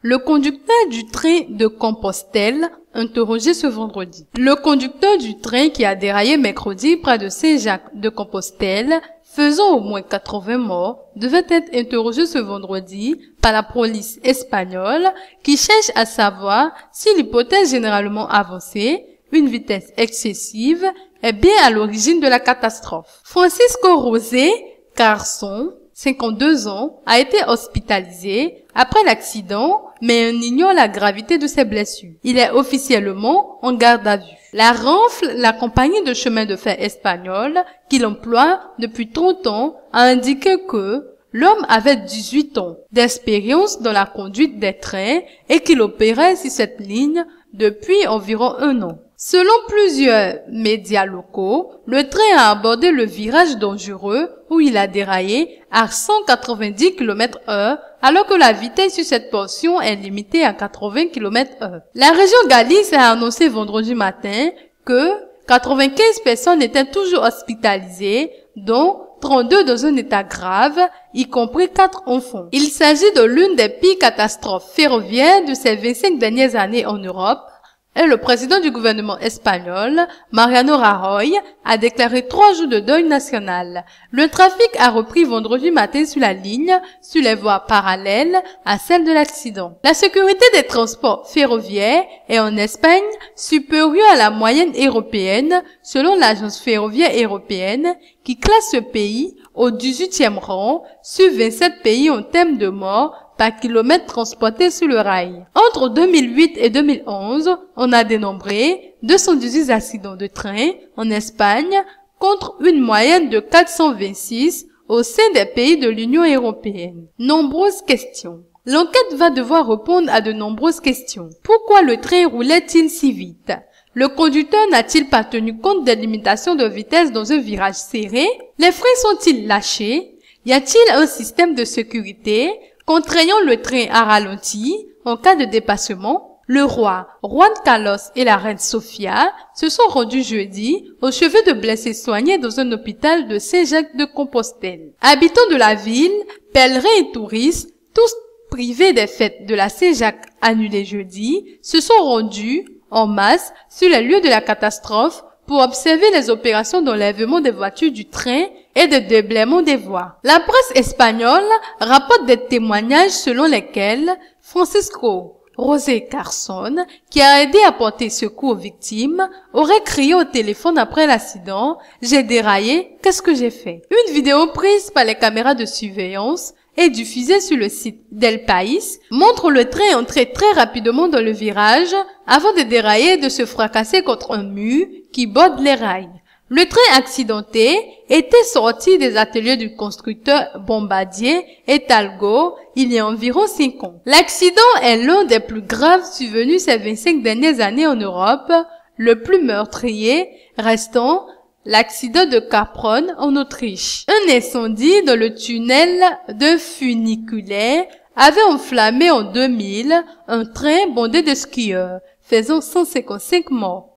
Le conducteur du train de Compostelle, interrogé ce vendredi. Le conducteur du train qui a déraillé mercredi près de Saint-Jacques-de-Compostelle, faisant au moins 80 morts, devait être interrogé ce vendredi par la police espagnole qui cherche à savoir si l'hypothèse généralement avancée, une vitesse excessive, est bien à l'origine de la catastrophe. Francisco José Carson, 52 ans, a été hospitalisé après l'accident, mais on ignore la gravité de ses blessures. Il est officiellement en garde à vue. La Renfe, la compagnie de chemin de fer espagnole, qu'il emploie depuis 30 ans, a indiqué que l'homme avait 18 ans d'expérience dans la conduite des trains et qu'il opérait sur cette ligne depuis environ 1 an. Selon plusieurs médias locaux, le train a abordé le virage dangereux où il a déraillé à 190 km/h alors que la vitesse sur cette portion est limitée à 80 km/h. La région Galice a annoncé vendredi matin que 95 personnes étaient toujours hospitalisées, dont 32 dans un état grave, y compris 4 enfants. Il s'agit de l'une des pires catastrophes ferroviaires de ces 25 dernières années en Europe, et le président du gouvernement espagnol, Mariano Rajoy, a déclaré 3 jours de deuil national. Le trafic a repris vendredi matin sur la ligne, sur les voies parallèles à celle de l'accident. La sécurité des transports ferroviaires est en Espagne supérieure à la moyenne européenne, selon l'agence ferroviaire européenne, qui classe ce pays au 18e rang sur 27 pays en termes de morts par kilomètre transporté sur le rail. Entre 2008 et 2011, on a dénombré 218 accidents de train en Espagne contre une moyenne de 426 au sein des pays de l'Union européenne. Nombreuses questions. L'enquête va devoir répondre à de nombreuses questions. Pourquoi le train roulait-il si vite? Le conducteur n'a-t-il pas tenu compte des limitations de vitesse dans un virage serré? Les freins sont-ils lâchés? Y a-t-il un système de sécurité contraignant le train à ralentir en cas de dépassement? Le roi Juan Carlos et la reine Sofia se sont rendus jeudi au chevet de blessés soignés dans un hôpital de Saint-Jacques-de-Compostelle. Habitants de la ville, pèlerins et touristes, tous privés des fêtes de la Saint-Jacques annulées jeudi, se sont rendus en masse sur les lieux de la catastrophe pour observer les opérations d'enlèvement des voitures du train et de déblaiement des voies. La presse espagnole rapporte des témoignages selon lesquels Francisco José Carson, qui a aidé à porter secours aux victimes, aurait crié au téléphone après l'accident « J'ai déraillé, qu'est-ce que j'ai fait ?» Une vidéo prise par les caméras de surveillance et diffusée sur le site d'El País montre le train entrer très rapidement dans le virage avant de dérailler et de se fracasser contre un mur qui borde les rails. Le train accidenté était sorti des ateliers du constructeur Bombardier et Talgo il y a environ 5 ans. L'accident est l'un des plus graves survenus ces 25 dernières années en Europe, le plus meurtrier restant l'accident de Capron en Autriche. Un incendie dans le tunnel de funiculaire avait enflammé en 2000 un train bondé de skieurs, faisant 155 morts.